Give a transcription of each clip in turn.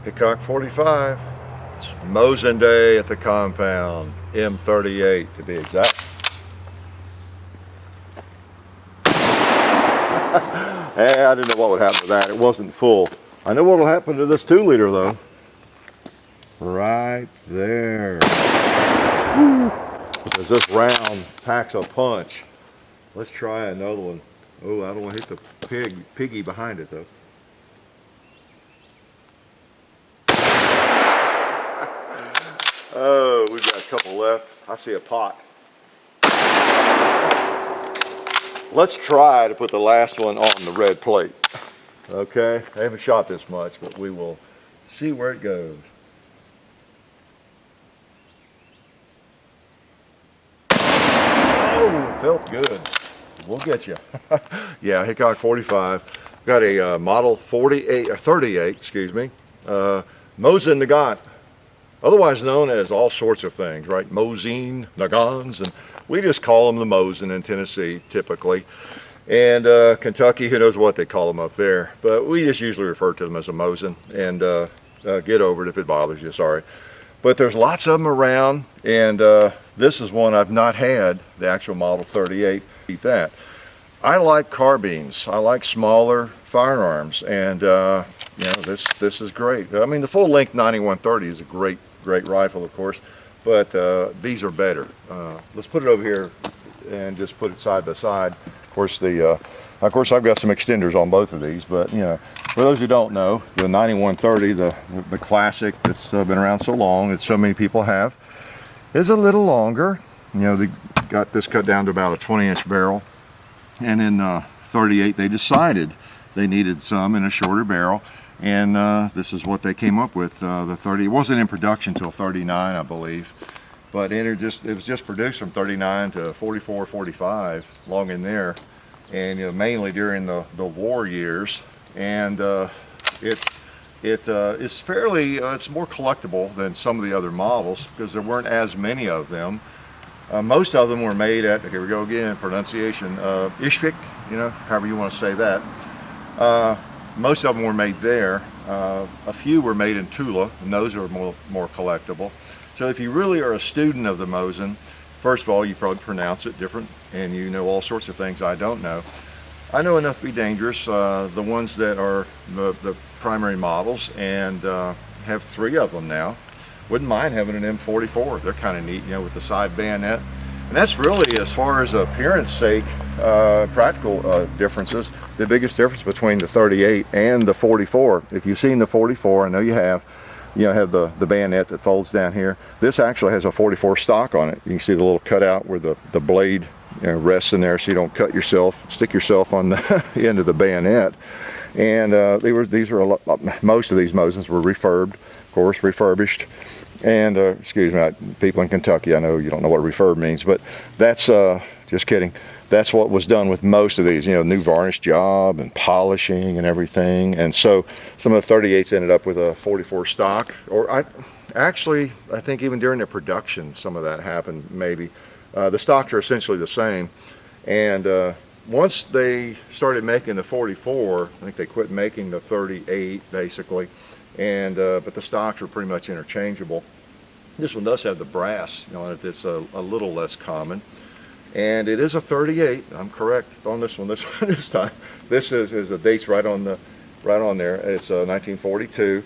Hickok 45. It's Mosin Day at the compound. M38 to be exact. Hey, I didn't know what would happen to that. It wasn't full. I know what will happen to this 2-liter though. Right there. Woo. Because this round packs a punch. Let's try another one. Oh, I don't want to hit the piggy behind it though. Oh, we've got a couple left. I see a pot. Let's try to put the last one on the red plate. Okay, I haven't shot this much, but we will see where it goes. Oh, felt good. We'll get you. Yeah, Hickok 45. Got a model 48 or 38, excuse me. Mosin Nagant, otherwise known as all sorts of things, right? Mosin Nagants, and we just call them the Mosin in Tennessee typically, and Kentucky, who knows what they call them up there, but we just usually refer to them as a Mosin, and get over it if it bothers you, sorry. But there's lots of them around, and this is one I've not had, the actual model 38. Eat that. I like carbines. I like smaller firearms, and you know, this is great. I mean, the full length 9130 is a great rifle, of course, but these are better. Let's put it over here and just put it side by side. Of course, I've got some extenders on both of these, but you know, for those who don't know, the 9130, the classic that's been around so long, that so many people have, is a little longer. You know, they got this cut down to about a 20-inch barrel, and in 38 they decided they needed some in a shorter barrel, and this is what they came up with. The 30, it wasn't in production until 39, I believe, but it was just produced from 39 to 44, 45, long in there, and you know, mainly during the war years, and it's fairly it's more collectible than some of the other models because there weren't as many of them. Most of them were made at, here we go again, pronunciation, Ishvik, you know, however you want to say that. Most of them were made there. A few were made in Tula, and those are more collectible. So if you really are a student of the Mosin, first of all, you probably pronounce it different, and you know all sorts of things I don't know. I know enough to be dangerous. The ones that are the primary models, and have 3 of them now. Wouldn't mind having an M44. They're kind of neat, you know, with the side bayonet. And that's really, as far as appearance sake, practical differences, the biggest difference between the 38 and the 44. If you've seen the 44, I know you have the bayonet that folds down here. This actually has a 44 stock on it. You can see the little cutout where the blade, you know, rests in there so you don't stick yourself on the end of the bayonet. And most of these Mosins were refurbished. And excuse me, people in Kentucky, I know you don't know what refurb means, but that's just kidding. That's what was done with most of these, you know, new varnish job and polishing and everything. And so some of the 38s ended up with a 44 stock, or I think even during the production some of that happened maybe. The stocks are essentially the same, and once they started making the 44, I think they quit making the 38 basically. And but the stocks are pretty much interchangeable. This one does have the brass on it. That's a little less common, and it is a 38. I'm correct on this one. This time, this is the dates right on there. It's 1942,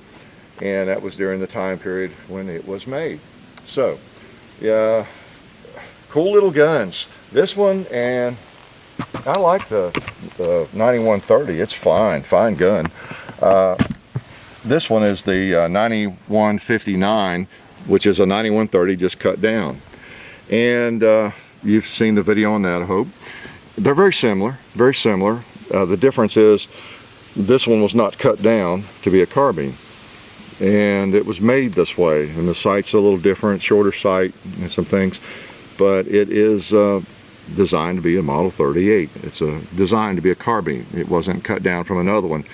and that was during the time period when it was made. So, yeah, cool little guns. This one, and I like the 9130. It's fine gun. This one is the 9159, which is a 9130 just cut down. And you've seen the video on that, I hope. They're very similar, very similar. The difference is this one was not cut down to be a carbine. And it was made this way. And the sight's a little different, shorter sight and some things. But it is designed to be a Model 38. It's designed to be a carbine. It wasn't cut down from another one.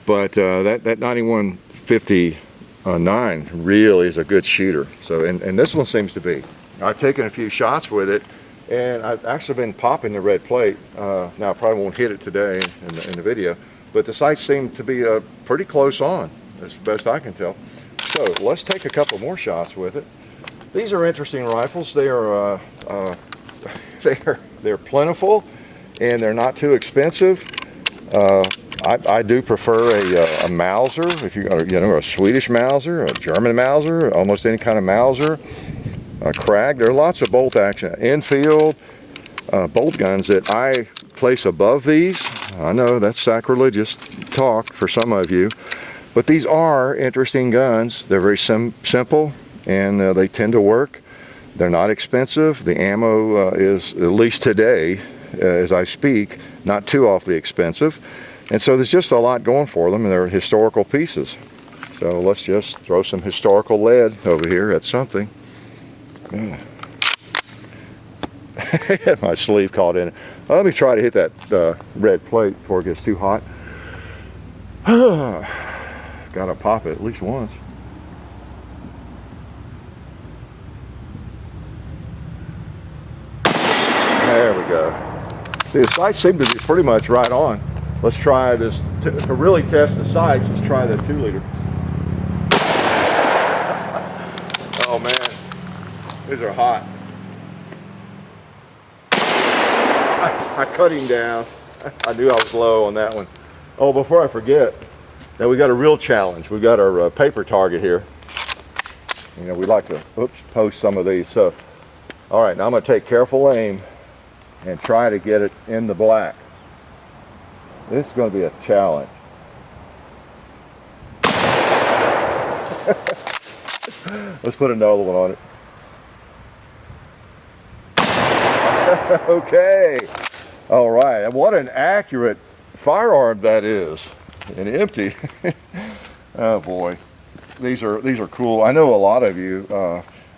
But that 9159 really is a good shooter. So, and this one seems to be. I've taken a few shots with it, and I've actually been popping the red plate. Now I probably won't hit it today in the video, but the sights seem to be pretty close on. as best I can tell. So let's take a couple more shots with it. These are interesting rifles. They are they're plentiful, and they're not too expensive. I do prefer a Mauser, if you know, a Swedish Mauser, a German Mauser, almost any kind of Mauser, a Krag. There are lots of bolt action, Enfield bolt guns that I place above these. I know that's sacrilegious talk for some of you, but these are interesting guns. They're very simple, and they tend to work. They're not expensive. The ammo is, at least today, as I speak, not too awfully expensive. And so there's just a lot going for them, and they're historical pieces. So let's just throw some historical lead over here at something. My sleeve caught in it. Let me try to hit that red plate before it gets too hot. Gotta pop it at least once. There we go. See, the sights seem to be pretty much right on. Let's try this, to really test the sights, let's try the 2 liter. Oh man, these are hot. I cut him down. I knew I was low on that one. Oh, before I forget, now we got a real challenge. We got our paper target here. You know, we like to, post some of these. So, all right, now I'm gonna take careful aim and try to get it in the black. This is going to be a challenge. Let's put another one on it. Okay. All right. And what an accurate firearm that is. And empty. Oh boy. These are cool. I know a lot of you.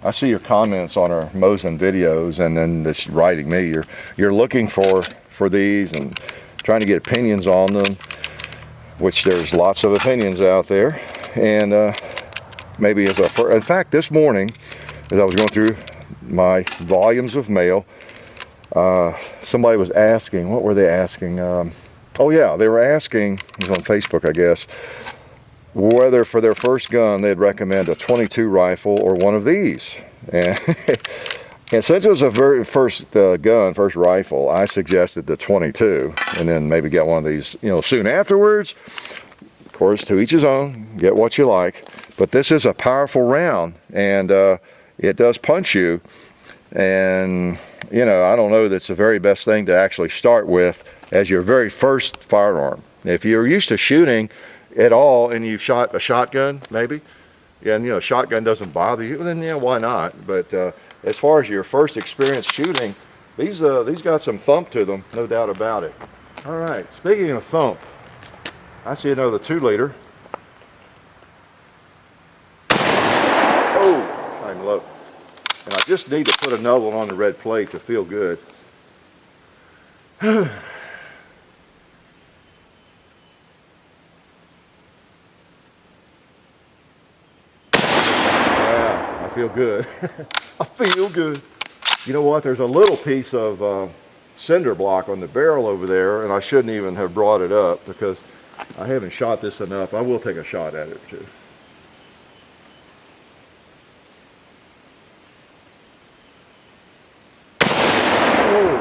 I see your comments on our Mosin videos, and then this writing me. You're looking for these and trying to get opinions on them, which there's lots of opinions out there. And maybe as a, in fact, this morning, as I was going through my volumes of mail, somebody was asking, what were they asking? Oh yeah, they were asking, it was on Facebook, I guess, whether for their first gun they'd recommend a 22 rifle or one of these. And and since it was a very first first rifle, I suggested the 22, and then maybe get one of these, you know, soon afterwards. Of course, to each his own, get what you like. But this is a powerful round, and it does punch you. And, you know, I don't know that's the very best thing to actually start with as your very first firearm. If you're used to shooting at all and you've shot a shotgun, maybe, and, you know, shotgun doesn't bother you, then, yeah, why not? But as far as your first experience shooting, these got some thump to them, no doubt about it. All right, speaking of thump, I see another 2 liter. Oh, I'm low. And I just need to put another one on the red plate to feel good. Yeah, I feel good. I feel good. You know what? There's a little piece of cinder block on the barrel over there, and I shouldn't even have brought it up because I haven't shot this enough. I will take a shot at it too. Oh,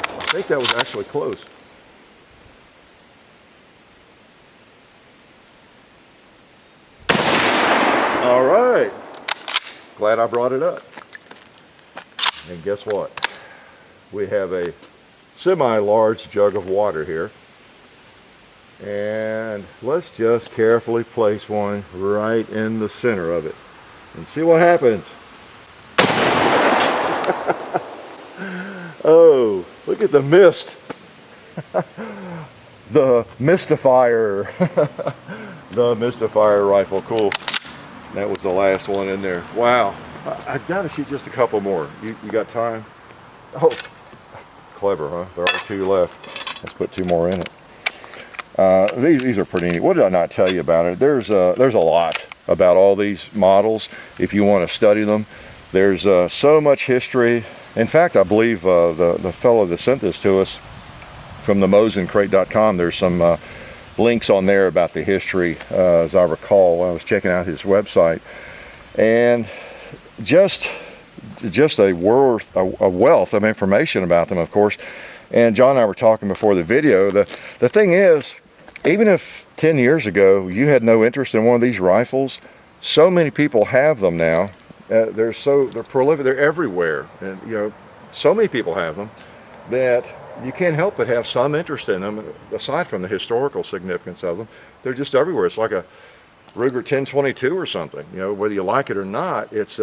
I think that was actually close. All right. Glad I brought it up. And guess what? We have a semi-large jug of water here. And let's just carefully place one right in the center of it and see what happens. Oh, look at the mist. The Mystifier. The Mystifier rifle, cool. That was the last one in there. Wow. I gotta shoot just a couple more. You got time? Oh, clever, huh? There are 2 left. Let's put 2 more in it. These are pretty neat. What did I not tell you about it? There's a lot about all these models if you want to study them. There's so much history. In fact, I believe the fellow that sent this to us from the MosinCrate.com, there's some links on there about the history, as I recall when I was checking out his website, and just a wealth of information about them, of course. And John and I were talking before the video. The thing is, even if 10 years ago you had no interest in one of these rifles, so many people have them now. They're prolific. They're everywhere, and you know, so many people have them that you can't help but have some interest in them. Aside from the historical significance of them, they're just everywhere. It's like a Ruger 1022 or something. You know, whether you like it or not, it's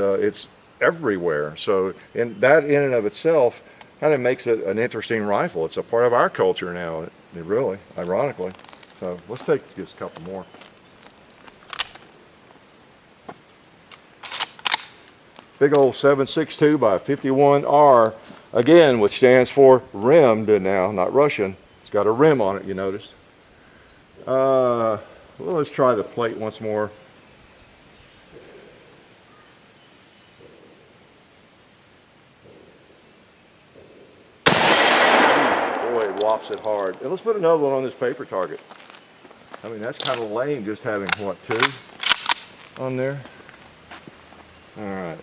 everywhere. So, in and of itself, kind of makes it an interesting rifle. It's a part of our culture now. It really, ironically. So let's take just a couple more. Big old 7.62 by 51R, again, which stands for rimmed now, not Russian. It's got a rim on it, you noticed. Well, let's try the plate once more. Boy, it whops it hard. And let's put another one on this paper target. I mean, that's kind of lame just having, what, 2 on there? All right.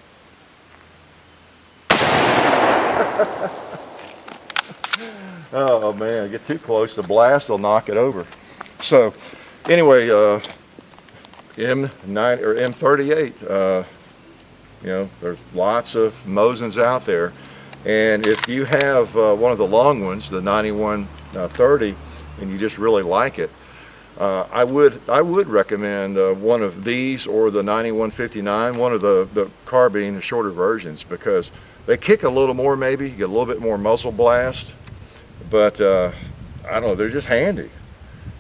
Oh man, get too close, the blast will knock it over. So anyway, M9 or M38, you know, there's lots of Mosins out there, and if you have one of the long ones, the 9130, and you just really like it, I would recommend one of these or the 9159, one of the carbine, the shorter versions, because they kick a little more, maybe you get a little bit more muzzle blast, but I don't know, they're just handy.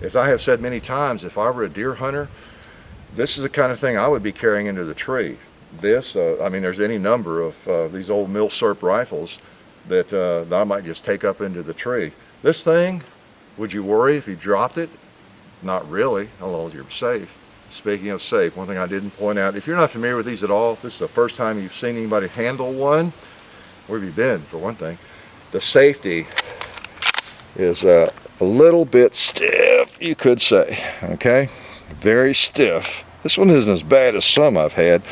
As I have said many times, if I were a deer hunter, this is the kind of thing I would be carrying into the tree. This, I mean, there's any number of these old Milsurp rifles that I might just take up into the tree. This thing, would you worry if you dropped it? Not really, as long as you're safe. Speaking of safe, one thing I didn't point out, if you're not familiar with these at all, if this is the first time you've seen anybody handle one, where have you been, for one thing? The safety is a little bit stiff, you could say, okay? Very stiff. This one isn't as bad as some I've had,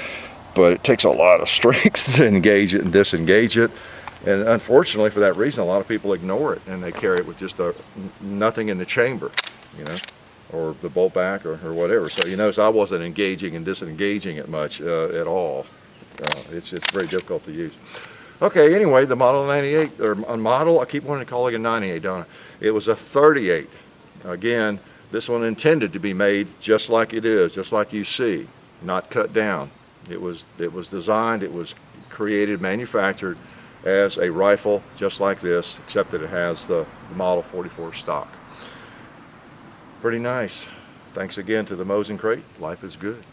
but it takes a lot of strength to engage it and disengage it. And unfortunately, for that reason, a lot of people ignore it and they carry it with just nothing in the chamber, you know, or the bolt back or whatever. So you notice I wasn't engaging and disengaging it much at all. It's very difficult to use. Okay, anyway, the Model 98, or a model, I keep wanting to call it a 98, don't I? It was a 38. Again, this one intended to be made just like it is, just like you see, not cut down. It was designed, it was created, manufactured as a rifle just like this, except that it has the Model 44 stock. Pretty nice. Thanks again to the Mosin Crate. Life is good.